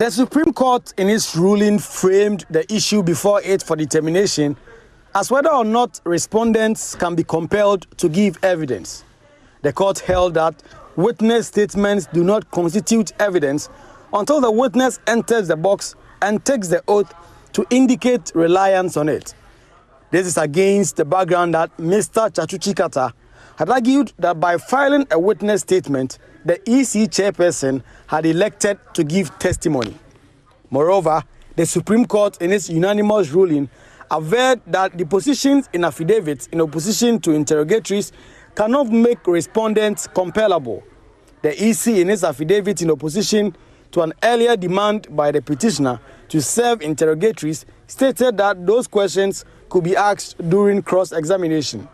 The Supreme Court in its ruling framed the issue before it for determination as whether or not respondents can be compelled to give evidence. The court held that witness statements do not constitute evidence until the witness enters the box and takes the oath to indicate reliance on it. This is against the background that Mr. Chachuchikata had argued that by filing a witness statement, the EC chairperson had elected to give testimony. Moreover, the Supreme Court in its unanimous ruling averred that the positions in affidavits in opposition to interrogatories cannot make respondents compellable. The EC in its affidavit in opposition to an earlier demand by the petitioner to serve interrogatories stated that those questions could be asked during cross-examination.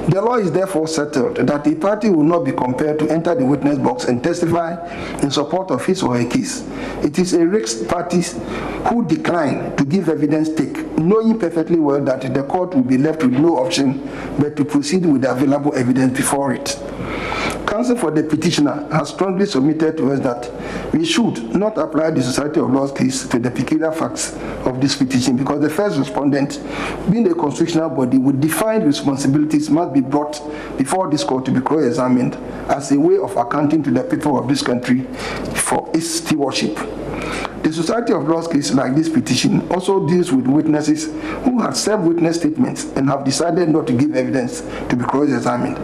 The law is therefore settled that a party will not be compelled to enter the witness box and testify in support of his or her case. It is a risk parties who decline to give evidence take, knowing perfectly well that the court will be left with no option but to proceed with the available evidence before it. Counsel for the petitioner has strongly submitted to us that we should not apply the Society of Law's case to the peculiar facts of this petition because the first respondent, being a constitutional body with defined responsibilities, must be brought before this court to be cross-examined as a way of accounting to the people of this country for its stewardship. The Society of Law's case, like this petition, also deals with witnesses who have served witness statements and have decided not to give evidence to be cross-examined.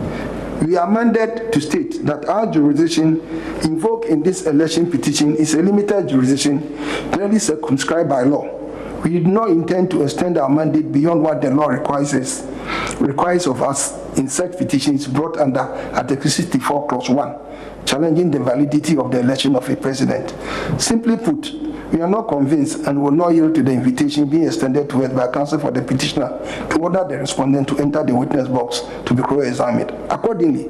We are mandated to state that our jurisdiction invoked in this election petition is a limited jurisdiction clearly circumscribed by law. We do not intend to extend our mandate beyond what the law requires of us in such petitions brought under Article 64, Clause 1, challenging the validity of the election of a president. Simply put, we are not convinced and will not yield to the invitation being extended to us by counsel for the petitioner to order the respondent to enter the witness box to be cross-examined. Accordingly,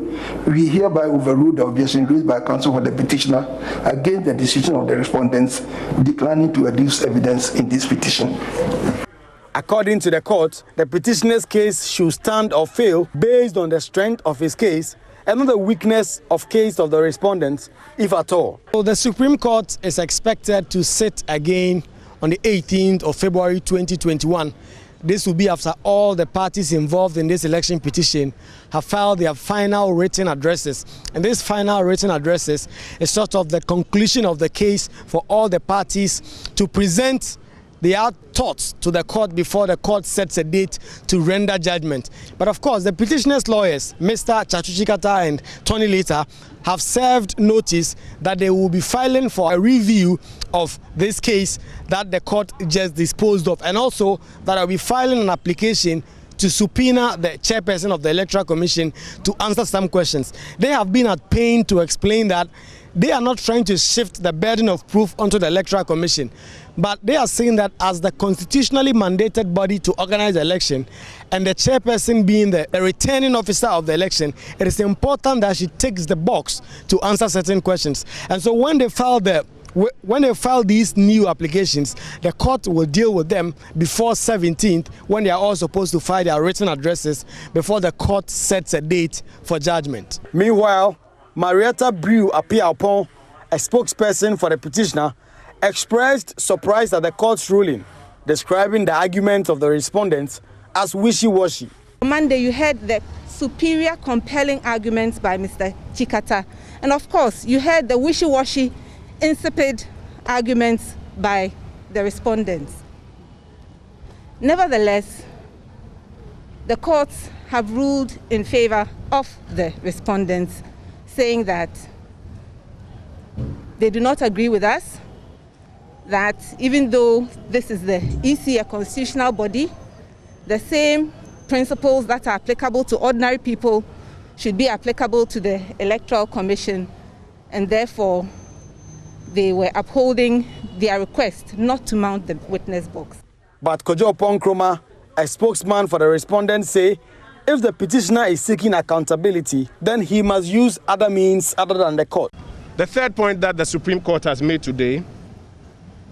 we hereby overrule the objection raised by counsel for the petitioner against the decision of the respondents declining to adduce evidence in this petition. According to the court, the petitioner's case should stand or fail based on the strength of his case and not the weakness of case of the respondents, if at all. So the Supreme Court is expected to sit again on the 18th of February 2021. This will be after all the parties involved in this election petition have filed their final written addresses. And these final written addresses is sort of the conclusion of the case for all the parties to present their thoughts to the court before the court sets a date to render judgment. But of course, the petitioner's lawyers, Mr. Chachuchikata and Tony Later, have served notice that they will be filing for a review of this case that the court just disposed of, and also that will be filing an application to subpoena the chairperson of the Electoral Commission to answer some questions. They have been at pain to explain that they are not trying to shift the burden of proof onto the Electoral Commission, but they are saying that as the constitutionally mandated body to organize the election and the chairperson being the returning officer of the election, it is important that she takes the box to answer certain questions. And so when they file these new applications, the court will deal with them before 17th, when they are all supposed to file their written addresses before the court sets a date for judgment. Meanwhile, Marietta Brew Apiapon, a spokesperson for the petitioner, expressed surprise at the court's ruling, describing the arguments of the respondents as wishy-washy. On Monday, you heard the superior compelling arguments by Mr. Chikata, and of course, you heard the wishy-washy, insipid arguments by the respondents. Nevertheless, the courts have ruled in favor of the respondents, saying that they do not agree with us, that even though this is the EC, a constitutional body, the same principles that are applicable to ordinary people should be applicable to the Electoral Commission, and therefore they were upholding their request not to mount the witness box. But Kojo Ponkroma, a spokesman for the respondents, say if the petitioner is seeking accountability, then he must use other means other than the court. The third point that the Supreme Court has made today,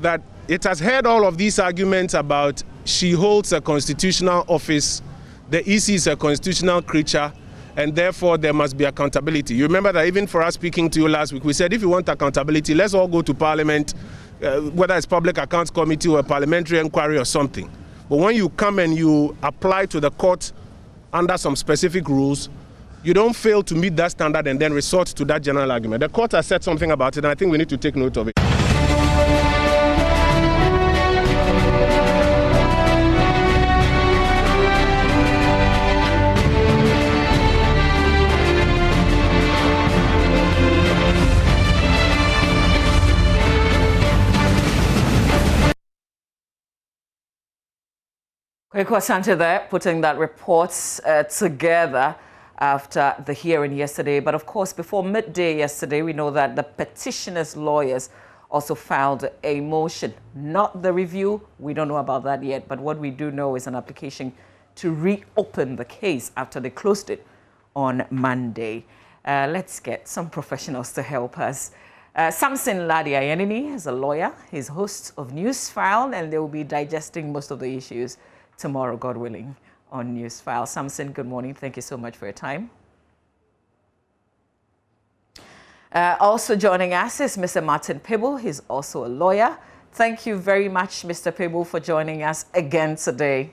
that it has heard all of these arguments about she holds a constitutional office, the EC is a constitutional creature, and therefore there must be accountability. You remember that even for us speaking to you last week, we said if you want accountability, let's all go to Parliament whether it's Public Accounts Committee or a parliamentary inquiry or something. But when you come and you apply to the court under some specific rules, you don't fail to meet that standard and then resort to that general argument. The court has said something about it, and I think we need to take note of it. Kweku Asante there, putting that report together after the hearing yesterday. But of course, before midday yesterday, we know that the petitioner's lawyers also filed a motion. Not the review, we don't know about that yet, but what we do know is an application to reopen the case after they closed it on Monday. Let's get some professionals to help us. Samson Ladiayenini is a lawyer. He's host of Newsfile, and they will be digesting most of the issues tomorrow, God willing, on Newsfile. Samson, good morning. Thank you so much for your time. Also joining us is Mr. Martin Pebble. He's also a lawyer. Thank you very much, Mr. Pebble, for joining us again today.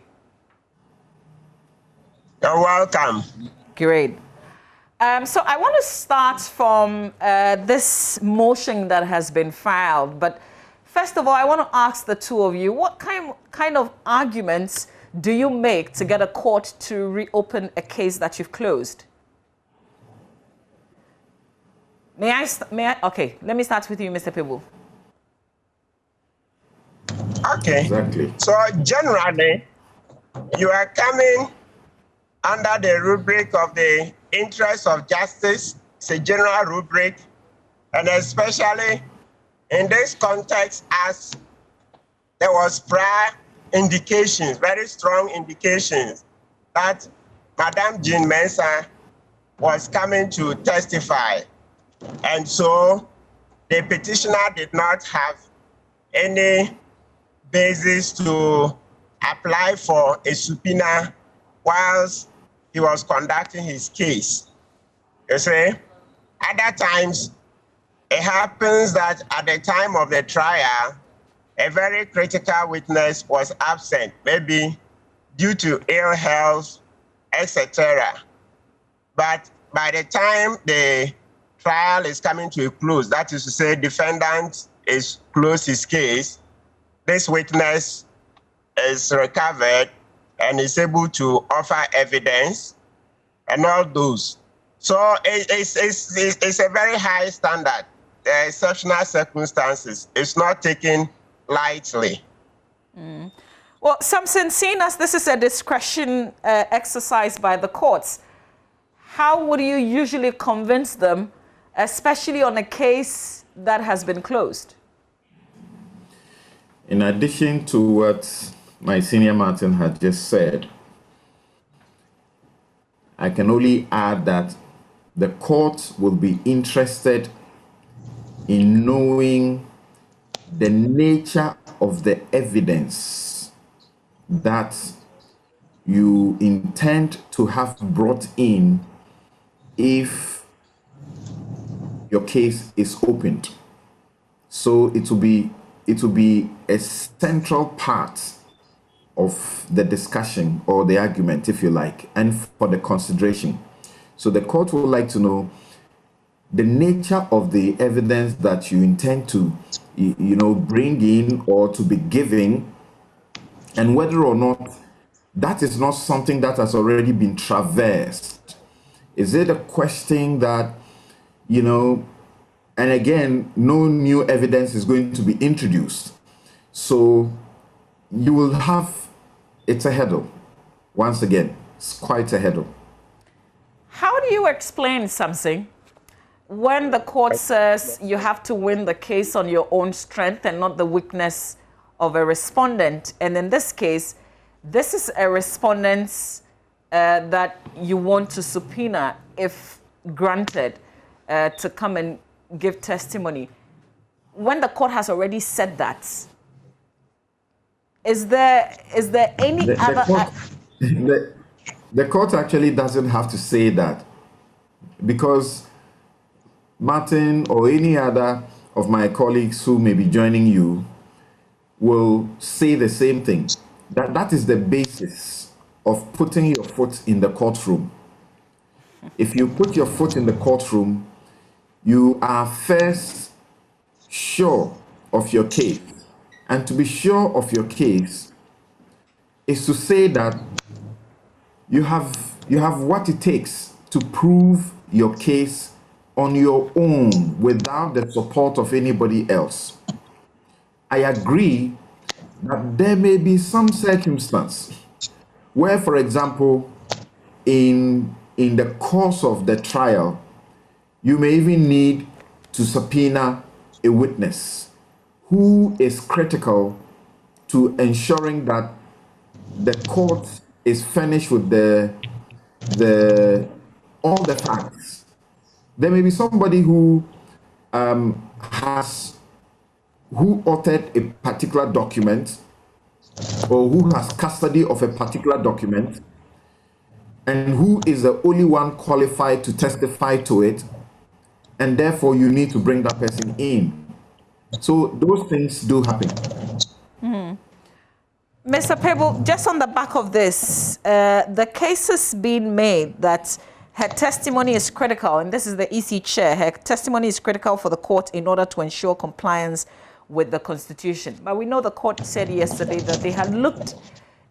You're welcome. Great. So I want to start from this motion that has been filed. But first of all, I want to ask the two of you, what kind of arguments do you make to get a court to reopen a case that you've closed? Okay, let me start with you, Mr. Pebble. Okay. Exactly. So generally, you are coming under the rubric of the interest of justice. It's a general rubric, and especially in this context, as there was prior indications, very strong indications, that Madam Jean Mensa was coming to testify. And so the petitioner did not have any basis to apply for a subpoena whilst he was conducting his case. You see, other times, it happens that at the time of the trial, a very critical witness was absent, maybe due to ill health, etc. But by the time the trial is coming to a close, that is to say, defendant is closed his case, this witness is recovered and is able to offer evidence and all those. So it's a very high standard. There are exceptional circumstances. It's not taken lightly. Well, Samson, seeing as this is a discretion exercise by the courts, how would you usually convince them, especially on a case that has been closed? In addition to what my senior Martin had just said, I can only add that the court will be interested in knowing the nature of the evidence that you intend to have brought in if your case is opened. So it will be a central part of the discussion or the argument, if you like, and for the consideration. So the court would like to know the nature of the evidence that you intend to, bring in or to be giving, and whether or not that is not something that has already been traversed. Is it a question that, and again, no new evidence is going to be introduced. So you will have, it's a hurdle. Once again, it's quite a hurdle. How do you explain something when the court says you have to win the case on your own strength and not the weakness of a respondent? And in this case, this is a respondent that you want to subpoena, if granted, to come and give testimony. When the court has already said that, is there any other... The court actually doesn't have to say that, because Martin or any other of my colleagues who may be joining you will say the same thing. That is the basis of putting your foot in the courtroom. If you put your foot in the courtroom, you are first sure of your case. And to be sure of your case is to say that you have what it takes to prove your case on your own without the support of anybody else. I agree that there may be some circumstance where, for example, in the course of the trial, you may even need to subpoena a witness who is critical to ensuring that the court is furnished with all the facts. There may be somebody who authored a particular document or who has custody of a particular document and who is the only one qualified to testify to it, and therefore you need to bring that person in. So those things do happen. Mr. Pebble, just on the back of this, the case has been made that her testimony is critical, and this is the EC chair. Her testimony is critical for the court in order to ensure compliance with the Constitution. But we know the court said yesterday that they had looked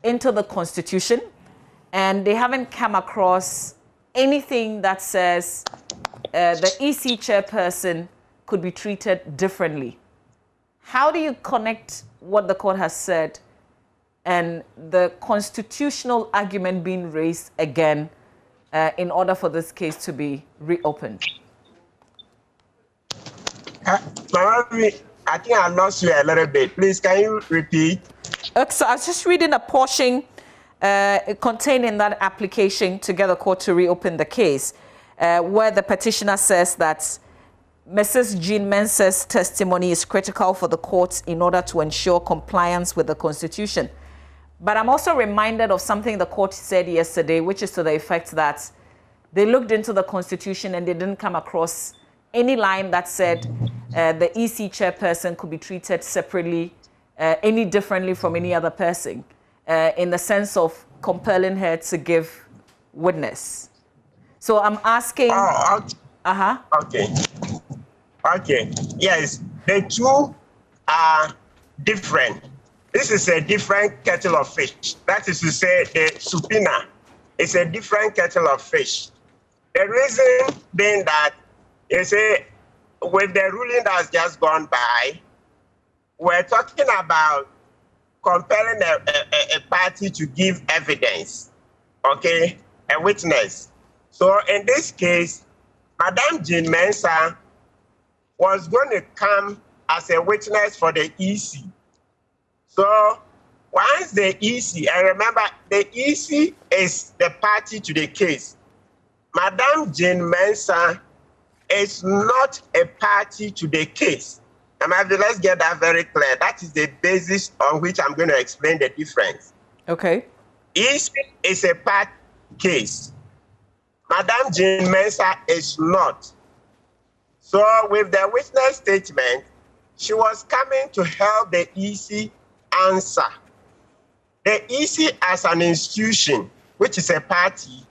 into the Constitution and they haven't come across anything that says the EC chairperson could be treated differently. How do you connect what the court has said and the constitutional argument being raised again in order for this case to be reopened? I think I lost you a little bit. Please, can you repeat? So I was just reading a portion contained in that application to get the court to reopen the case, where the petitioner says that Mrs. Jean Mensa's testimony is critical for the court in order to ensure compliance with the Constitution. But I'm also reminded of something the court said yesterday, which is to the effect that they looked into the Constitution and they didn't come across any line that said the EC chairperson could be treated separately, any differently from any other person, in the sense of compelling her to give witness. So I'm asking... Okay. Okay. Yes, the two are different. This is a different kettle of fish. That is to say, the subpoena is a different kettle of fish. The reason being that, you see, with the ruling that's just gone by, we're talking about compelling a party to give evidence, okay, a witness. So in this case, Madame Jean Mensa was going to come as a witness for the EC. So once the EC, and remember, the EC is the party to the case. Madame Jean Mensa is not a party to the case. Let's get that very clear. That is the basis on which I'm going to explain the difference. Okay. EC is a part case. Madame Jean Mensa is not. So with the witness statement, she was coming to help the EC answer. The EC as an institution, which is a party,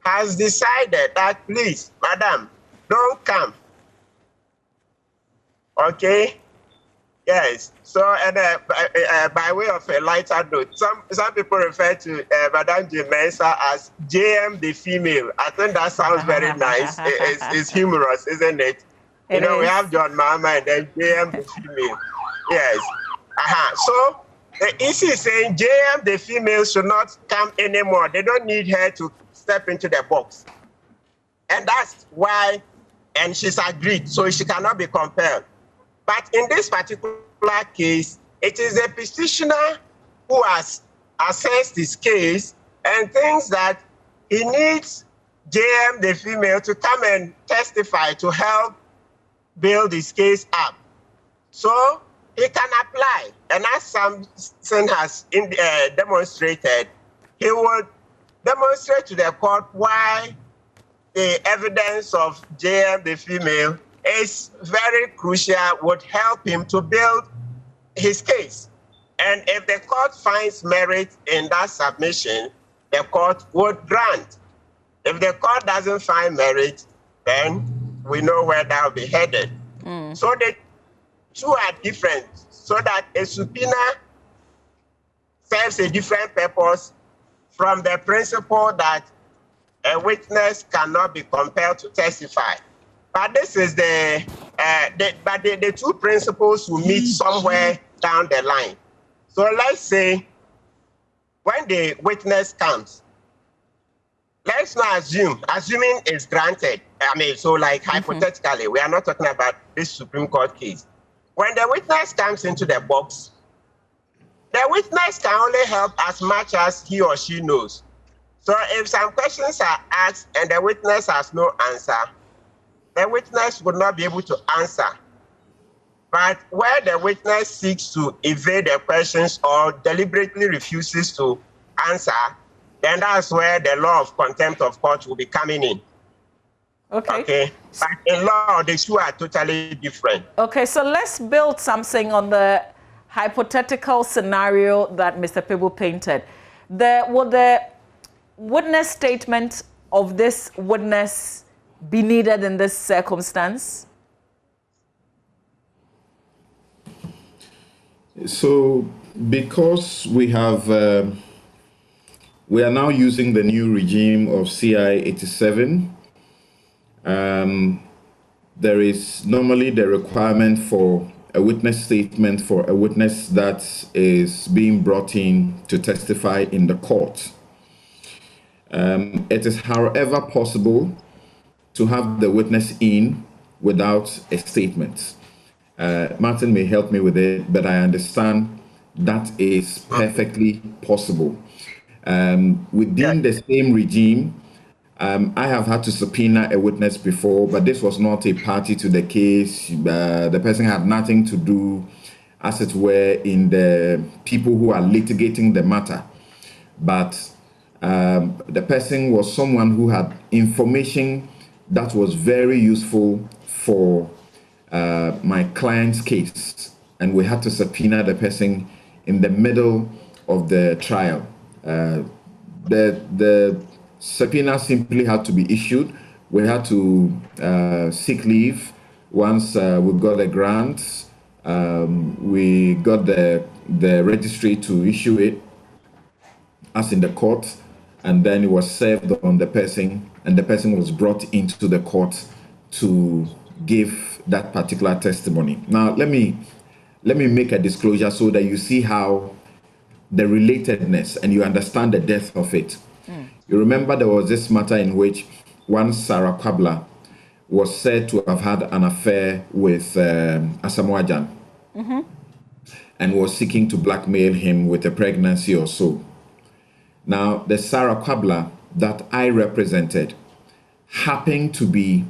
has decided that, please, madam, don't come. Okay? Yes. So, and by way of a lighter note, some people refer to Madame Jean Mensa as JM the female. I think that sounds very nice. It's humorous, isn't it? We have John Mahama and then JM the female. Yes. So the EC is saying JM the female should not come anymore. They don't need her to step into the box. And that's why, and she's agreed, so she cannot be compelled. But in this particular case, it is a petitioner who has assessed his case and thinks that he needs JM the female to come and testify to help build his case up. So he can apply. And as Samson has demonstrated, he would demonstrate to the court why the evidence of JM the female is very crucial, would help him to build his case. And if the court finds merit in that submission, the court would grant. If the court doesn't find merit, then we know where that will be headed. So the two are different, so that a subpoena serves a different purpose from the principle that a witness cannot be compelled to testify. But this is the two principles will meet somewhere down the line. So let's say when the witness comes, let's not assuming it's granted. I mean, so like hypothetically, we are not talking about this Supreme Court case. When the witness comes into the box, the witness can only help as much as he or she knows. So if some questions are asked and the witness has no answer, the witness would not be able to answer. But where the witness seeks to evade the questions or deliberately refuses to answer, then that's where the law of contempt of court will be coming in. Okay. But in law, the two are totally different. Okay, so let's build something on the hypothetical scenario that Mr. Pebu painted. Would the witness statement of this witness be needed in this circumstance? So, because we have, we are now using the new regime of CI 87, there is normally the requirement for a witness statement for a witness that is being brought in to testify in the court. It is, however, possible to have the witness in without a statement. Martin may help me with it, but I understand that is perfectly possible. Within the same regime, I have had to subpoena a witness before, but this was not a party to the case. The person had nothing to do, as it were, in the people who are litigating the matter. But the person was someone who had information that was very useful for my client's case, and we had to subpoena the person in the middle of the trial. The subpoena simply had to be issued. We had to seek leave. Once we got a grant, we got the registry to issue it, as in the court, and then it was served on the person, and the person was brought into the court to give that particular testimony. Now, let me make a disclosure so that you see how the relatedness and you understand the depth of it. You remember there was this matter in which one Sarah Kwabla was said to have had an affair with Asamoah and was seeking to blackmail him with a pregnancy or so. Now, the Sarah Kwabla that I represented happened to be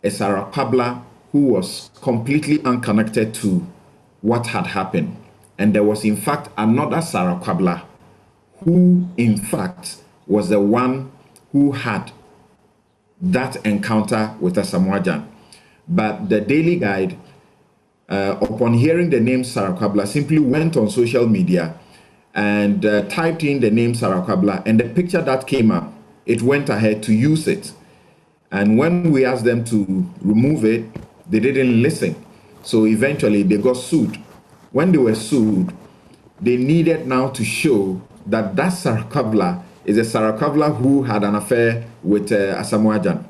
a Sarah Kwabla who was completely unconnected to what had happened. And there was, in fact, another Sarah Kwabla who, in fact, was the one who had that encounter with Asamoah. But the Daily Guide, upon hearing the name Sarah Kwabla, simply went on social media and typed in the name Sarah Kwabla, and the picture that came up, it went ahead to use it. And when we asked them to remove it, they didn't listen. So eventually they got sued. When they were sued, they needed now to show that that Sarah Kwabla is a Sarah Kwabla who had an affair with Asamoah.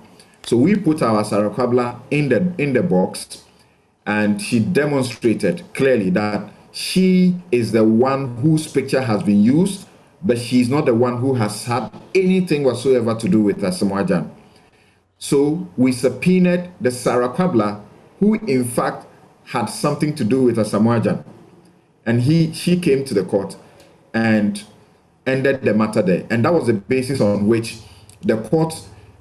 So we put our Sarah Kwabla in the box, and she demonstrated clearly that she is the one whose picture has been used, but she's not the one who has had anything whatsoever to do with Asamoah. So we subpoenaed the Sarah Kwabla who in fact had something to do with Asamoah, and she came to the court and ended the matter there. And that was the basis on which the court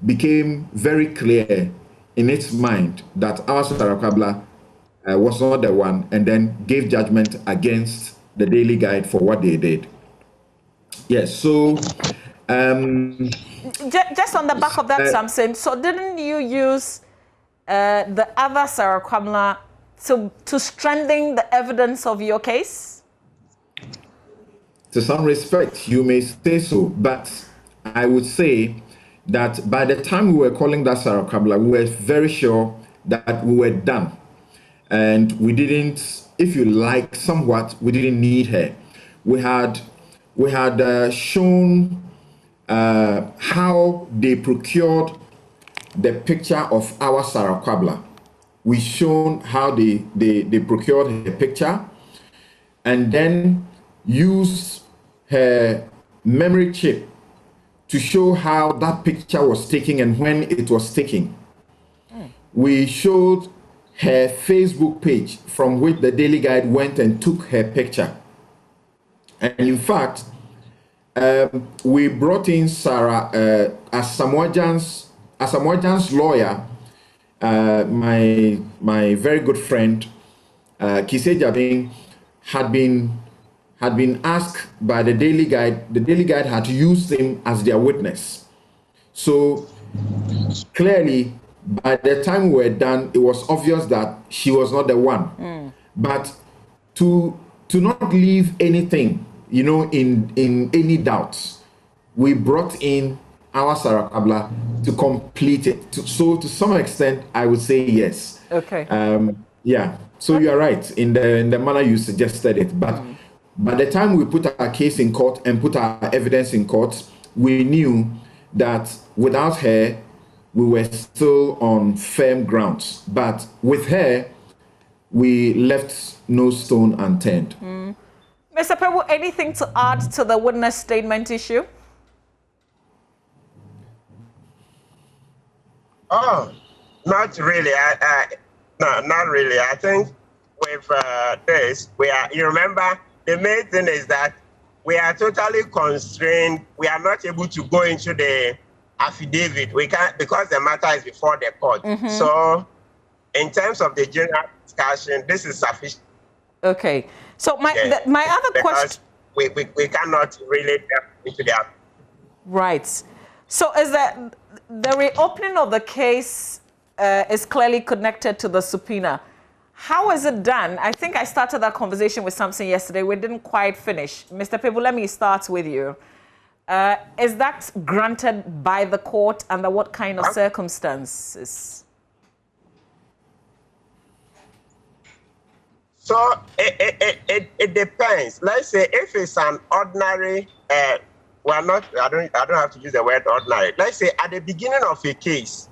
became very clear in its mind that our Sarah Kwabla was not the one, and then gave judgment against the Daily Guide for what they did. Yes, so just on the back of that, Samson, so didn't you use the other Sarah Kwamla to strengthen the evidence of your case? To some respect, you may say so, but I would say that by the time we were calling that Sarah Kwamla, we were very sure that we were done. And we didn't, if you like, somewhat, we didn't need her. We had shown how they procured the picture of our Sarah Kwamla. We shown how they procured her picture and then used her memory chip to show how that picture was taken and when it was taken. We showed her Facebook page from which the Daily Guide went and took her picture. And in fact, we brought in Sarah as Samoa Jan's lawyer, my very good friend, Kise Jabin, had been asked by the Daily Guide. The Daily Guide had used him as their witness. So clearly, by the time we were done, it was obvious that she was not the one. But to not leave anything, in any doubts, we brought in our Sarah Kwamla to complete it. So to some extent, I would say yes. Okay. Yeah. So you are right in the manner you suggested it. But by the time we put our case in court and put our evidence in court, we knew that without her, we were still on firm grounds. But with her, we left no stone unturned. Mr. Pebu, anything to add to the witness statement issue? Oh, not really. No, not really. I think with this, you remember, the main thing is that we are totally constrained. We are not able to go into the affidavit. We can't, because the matter is before the court. So in terms of the general discussion, this is sufficient. Okay. So my other question, we cannot really delve into that. Right. So is that the reopening of the case is clearly connected to the subpoena? How is it done? I think I started that conversation with something yesterday. We didn't quite finish. Mr. Pebu, let me start with you. Is that granted by the court? Under what kind of circumstances? So it depends. Let's say if it's an ordinary, I don't have to use the word ordinary. Let's say at the beginning of a case,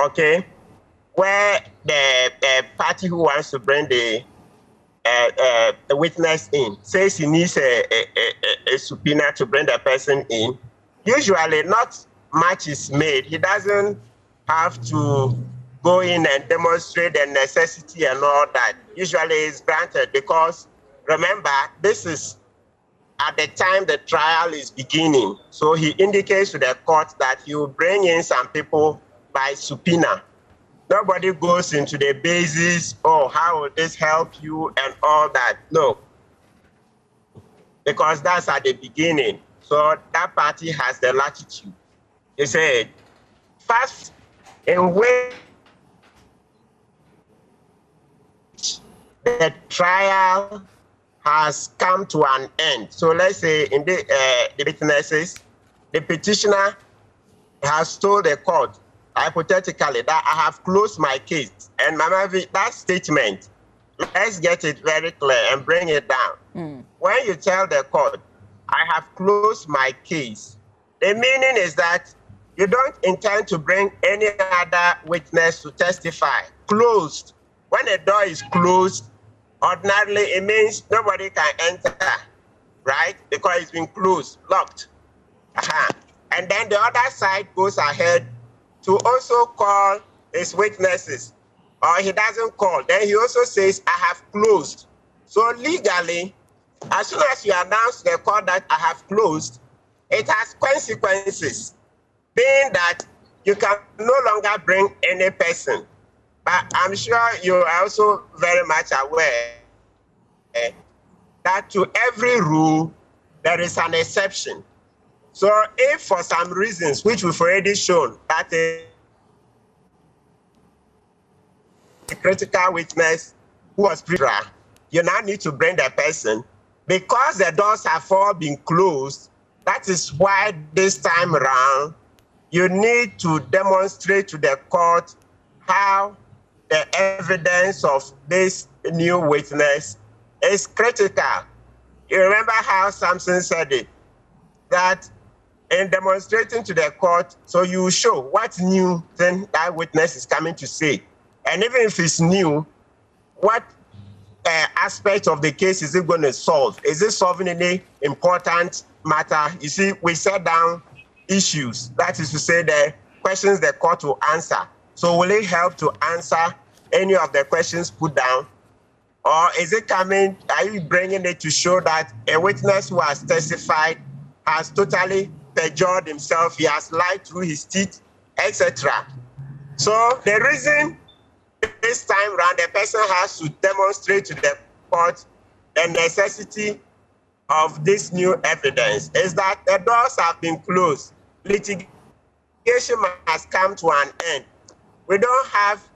okay, where the party who wants to bring the witness in says he needs a subpoena to bring the person in, usually not much is made. He doesn't have to go in and demonstrate the necessity and all that. Usually it's granted because, remember, this is at the time the trial is beginning. So he indicates to the court that he will bring in some people by subpoena. Nobody goes into the basis, oh, how will this help you and all that. No, because that's at the beginning. So that party has the latitude. He said, first, in which the trial has come to an end. So let's say in the witnesses, the petitioner has told the court, hypothetically, that I have closed my case. And Mama V, that statement, let's get it very clear and bring it down. When you tell the court, I have closed my case, the meaning is that you don't intend to bring any other witness to testify. Closed. When a door is closed, ordinarily it means nobody can enter, right? Because it's been closed, locked. And then the other side goes ahead to also call his witnesses, or he doesn't call. Then he also says, I have closed. So legally, as soon as you announce to the court that I have closed, it has consequences, being that you can no longer bring any person. But I'm sure you're also very much aware that to every rule, there is an exception. So if for some reasons, which we've already shown, that critical witness who was pre-trial, you now need to bring the person. Because the doors have all been closed, that is why this time around, you need to demonstrate to the court how the evidence of this new witness is critical. You remember how Samson said it, that in demonstrating to the court, so you show what new thing that witness is coming to say. And even if it's new, what aspect of the case is it going to solve? Is it solving any important matter? You see, we set down issues. That is to say, the questions the court will answer. So will it help to answer any of the questions put down? Or is it coming, are you bringing it to show that a witness who has testified has totally perjured himself, he has lied through his teeth, etc.? So the reason this time around the person has to demonstrate to the court the necessity of this new evidence is that the doors have been closed. Litigation has come to an end. We don't have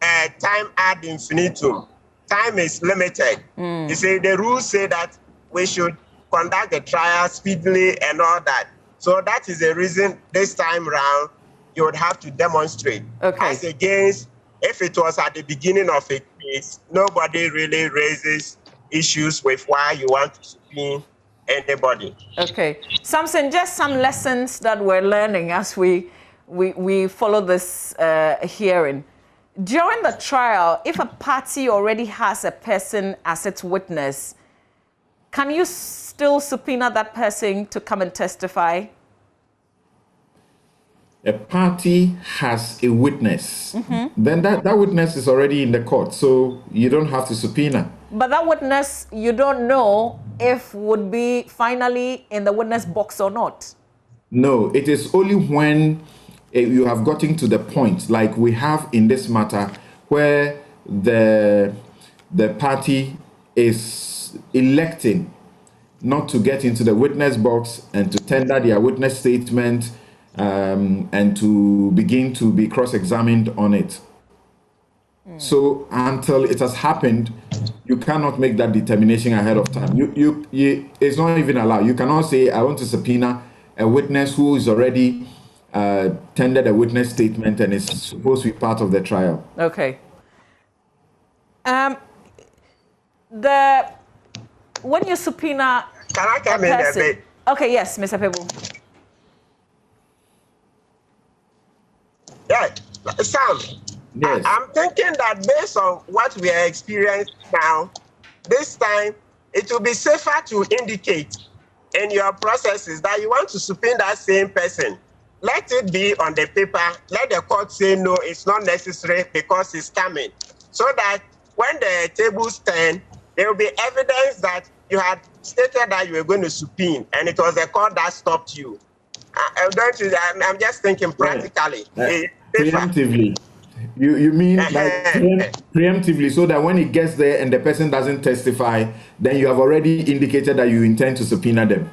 time ad infinitum. Time is limited. You see, the rules say that we should conduct the trial speedily and all that. So that is the reason this time around you would have to demonstrate. Okay. As against, if it was at the beginning of a case, nobody really raises issues with why you want to subpoena anybody. Okay. Samson, just some lessons that we're learning as we follow this hearing. During the trial, if a party already has a person as its witness, can you still subpoena that person to come and testify? A party has a witness, then that witness is already in the court, so you don't have to subpoena. But that witness, you don't know if would be finally in the witness box or not. No, it is only when you have gotten to the point, like we have in this matter, where the party is electing not to get into the witness box and to tender their witness statement and to begin to be cross-examined on it. So until it has happened, you cannot make that determination ahead of time. It's not even allowed. You cannot say, I want to subpoena a witness who is already tendered a witness statement and is supposed to be part of the trial. Okay. When you subpoena Can I come in a bit? Okay, yes, Mr. Pebu. Yeah, Sam, Yes. I'm thinking that based on what we are experiencing now, this time it will be safer to indicate in your processes that you want to subpoena that same person. Let it be on the paper. Let the court say, no, it's not necessary because it's coming. So that when the tables turn, there will be evidence that you had stated that you were going to subpoena, and it was the court that stopped you. I'm just thinking practically. Preemptively. You mean like preemptively, so that when it gets there and the person doesn't testify, then you have already indicated that you intend to subpoena them.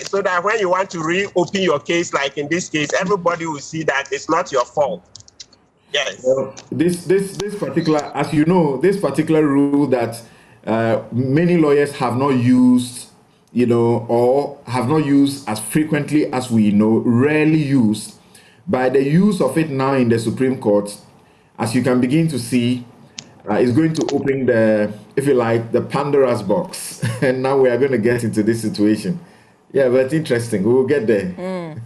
So that when you want to reopen your case, like in this case, everybody will see that it's not your fault. Yes. Well, this particular, as you know, this particular rule that many lawyers have not used, or have not used as frequently as we know, rarely used. By the use of it now in the Supreme Court, as you can begin to see, is going to open the, if you like, the Pandora's box. And now we are going to get into this situation. Yeah, but interesting. We will get there.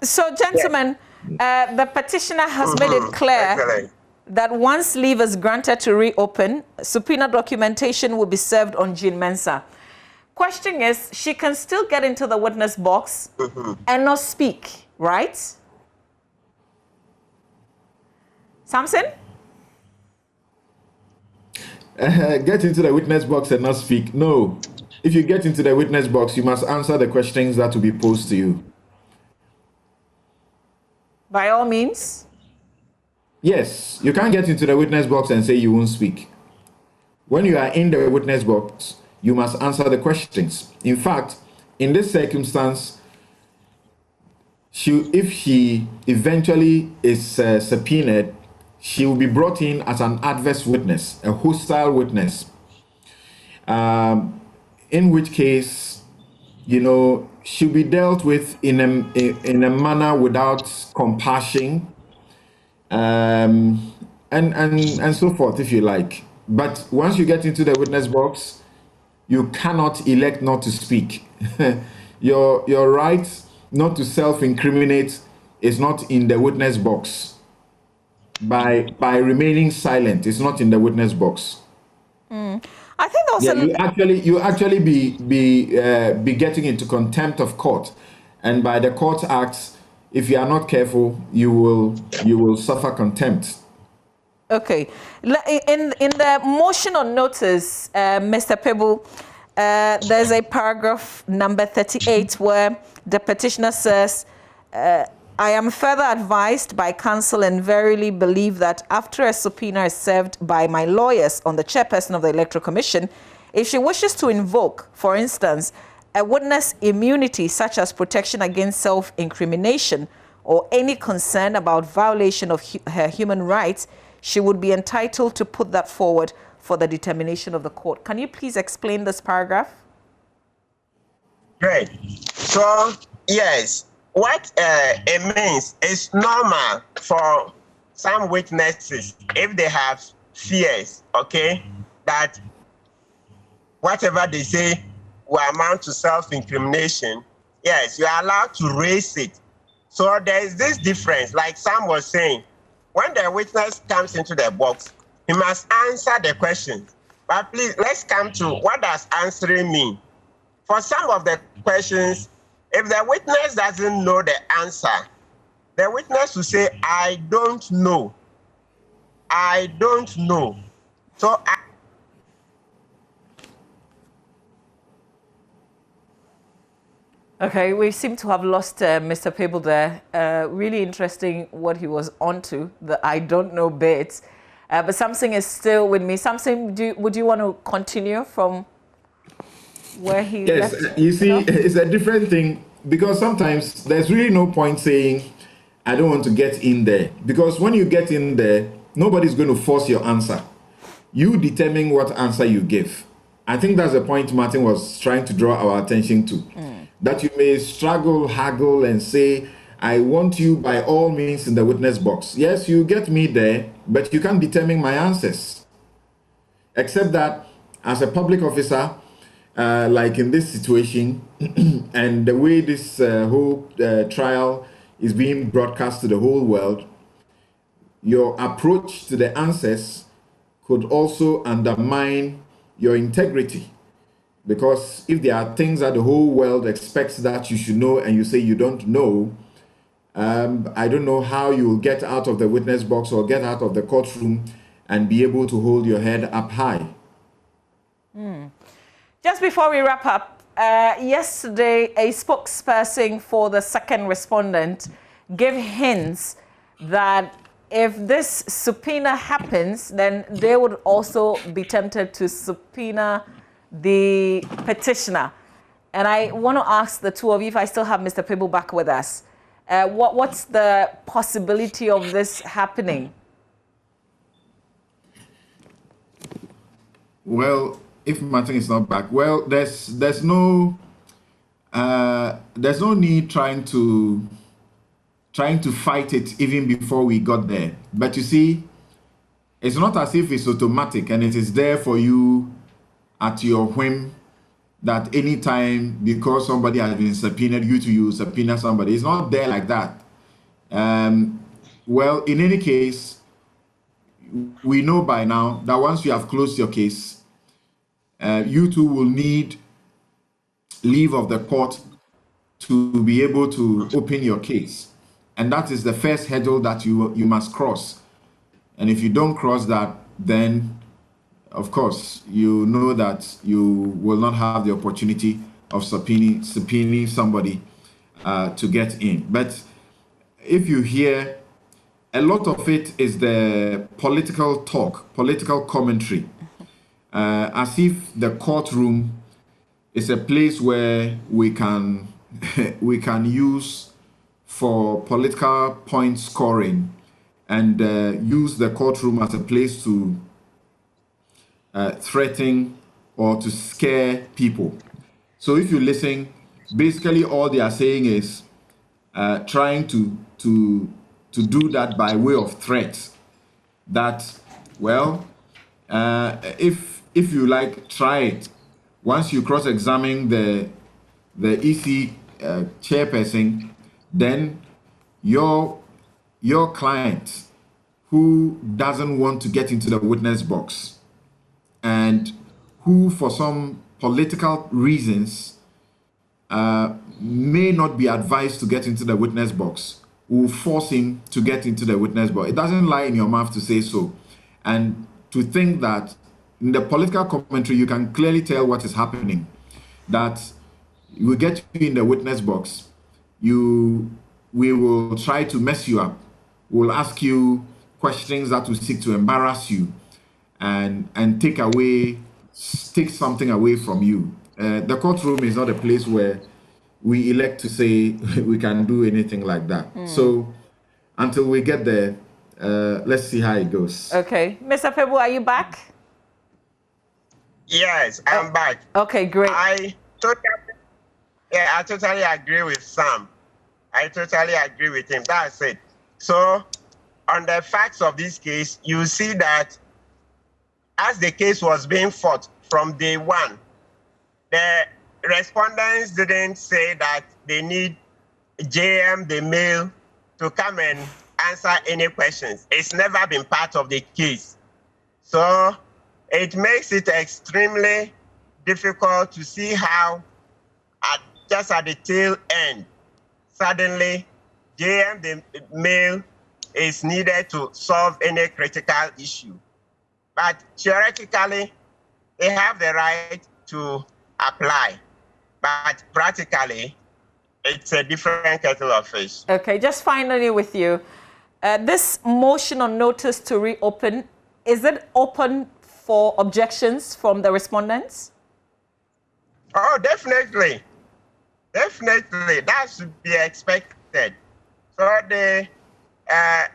So, gentlemen, the petitioner has made it clear that once leave is granted to reopen, subpoena documentation will be served on Jean Mensa. Question is, she can still get into the witness box and not speak, right? Samson? Get into the witness box and not speak. No. If you get into the witness box, you must answer the questions that will be posed to you. By all means? Yes. You can't get into the witness box and say you won't speak. When you are in the witness box, you must answer the questions. In fact, in this circumstance, if she eventually is subpoenaed, she will be brought in as an adverse witness, a hostile witness, in which case, you know, she'll be dealt with in a manner without compassion, and so forth, if you like. But once you get into the witness box, you cannot elect not to speak. Your right not to self-incriminate is not in the witness box. By remaining silent, it's not in the witness box. I think also you actually be getting into contempt of court, and by the Court Act, if you are not careful, you will suffer contempt. Okay, in the motion on notice, Mr. Pebu, there's a paragraph number 38 where the petitioner says, I am further advised by counsel and verily believe that after a subpoena is served by my lawyers on the chairperson of the Electoral Commission, if she wishes to invoke, for instance, a witness immunity such as protection against self-incrimination or any concern about violation of her human rights, she would be entitled to put that forward for the determination of the court. Can you please explain this paragraph? Great. So, yes, what it means is normal for some witnesses, if they have fears, okay, that whatever they say will amount to self-incrimination, yes, you are allowed to raise it. So there is this difference, like Sam was saying, when the witness comes into the box, he must answer the question. But please, let's come to what does answering mean? For some of the questions, if the witness doesn't know the answer, the witness will say, I don't know. I don't know. So Okay, we seem to have lost Mr. Pebu there. Really interesting what he was onto, the I don't know bit. But something is still with me. Something, would you want to continue from where he left? Yes, you see, it's a different thing because sometimes there's really no point saying, I don't want to get in there. Because when you get in there, nobody's going to force your answer. You determine what answer you give. I think that's the point Martin was trying to draw our attention to. That you may struggle, haggle, and say, I want you by all means in the witness box. Yes, you get me there, but you can't determine my answers. Except that as a public officer, like in this situation, and the way this whole trial is being broadcast to the whole world, your approach to the answers could also undermine your integrity. Because if there are things that the whole world expects that you should know and you say you don't know, I don't know how you will get out of the witness box or get out of the courtroom and be able to hold your head up high. Just before we wrap up, yesterday a spokesperson for the second respondent gave hints that if this subpoena happens, then they would also be tempted to subpoena the petitioner. And I want to ask the two of you, if I still have Mr. Pebu back with us, what's the possibility of this happening? Well, if Martin is not back, well, there's no need trying to fight it even before we got there. But you see, it's not as if it's automatic and it is there for you at your whim, that anytime because somebody has been subpoenaed, you subpoena somebody. It's not there like that. Well, in any case, we know by now that once you have closed your case, you two will need leave of the court to be able to open your case. And that is the first hurdle that you must cross. And if you don't cross that, then of course, you know that you will not have the opportunity of subpoenaing somebody to get in. But if you hear, a lot of it is the political talk, political commentary, as if the courtroom is a place where we can use for political point scoring and use the courtroom as a place to threaten or to scare people. So if you listen, basically all they are saying is trying to do that by way of threat. That, well, if you like, try it. Once you cross-examine the EC chairperson, then your client who doesn't want to get into the witness box and who for some political reasons may not be advised to get into the witness box will force him to get into the witness box. It doesn't lie in your mouth to say so. And to think that in the political commentary, you can clearly tell what is happening. That we get you in the witness box, we will try to mess you up. We'll ask you questions that will seek to embarrass you and take something away from you. The courtroom is not a place where we elect to say we can do anything like that. So until we get there, let's see how it goes. Okay. Mr. Pebu, are you back? Yes, I'm back. Okay, great. I totally agree with Sam. I totally agree with him. That's it. So on the facts of this case, you see that as the case was being fought from day one, the respondents didn't say that they need JM, the male, to come and answer any questions. It's never been part of the case. So it makes it extremely difficult to see how, just at the tail end, suddenly JM, the male, is needed to solve any critical issue. But theoretically, they have the right to apply. But practically, it's a different kettle of fish. Okay, just finally with you. This motion on notice to reopen, is it open for objections from the respondents? Oh, definitely. Definitely. That should be expected. So the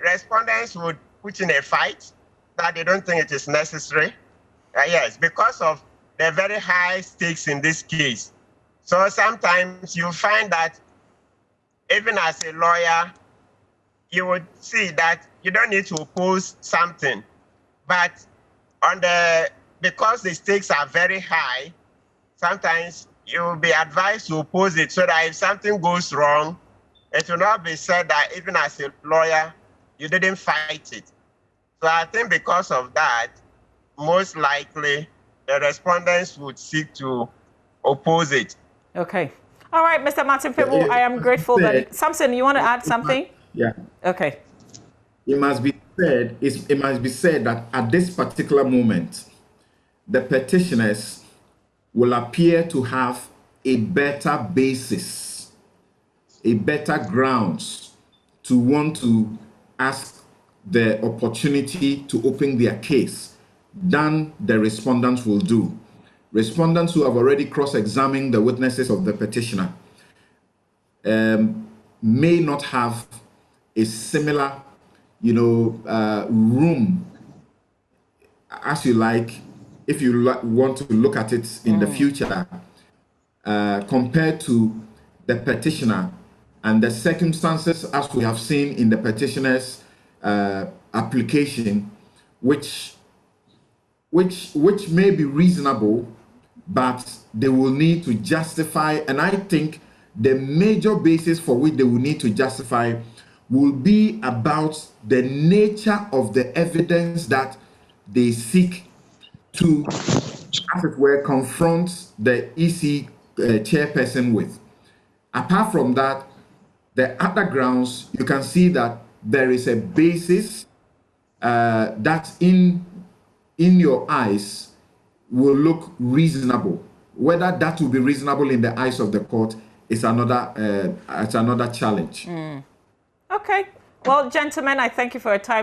respondents would put in a fight that they don't think it is necessary. Yes, because of the very high stakes in this case. So sometimes you find that even as a lawyer, you would see that you don't need to oppose something. But because the stakes are very high, sometimes you will be advised to oppose it so that if something goes wrong, it will not be said that even as a lawyer, you didn't fight it. So I think because of that, most likely the respondents would seek to oppose it. Okay. All right, Mr. Martin Pebu, I am grateful that... Samson, you want to add something? Yeah. Okay. It must be said that at this particular moment, the petitioners will appear to have a better basis, a better grounds to want to ask the opportunity to open their case than the respondents will do. Respondents who have already cross-examined the witnesses of the petitioner may not have a similar, room, as you like, if you want to look at it in the future, compared to the petitioner and the circumstances as we have seen in the petitioner's application, which may be reasonable, but they will need to justify, and I think the major basis for which they will need to justify will be about the nature of the evidence that they seek to, as it were, confront the EC chairperson with. Apart from that, the other grounds, you can see that there is a basis that in your eyes will look reasonable. Whether that will be reasonable in the eyes of the court is another challenge. Okay. Well, gentlemen, I thank you for your time.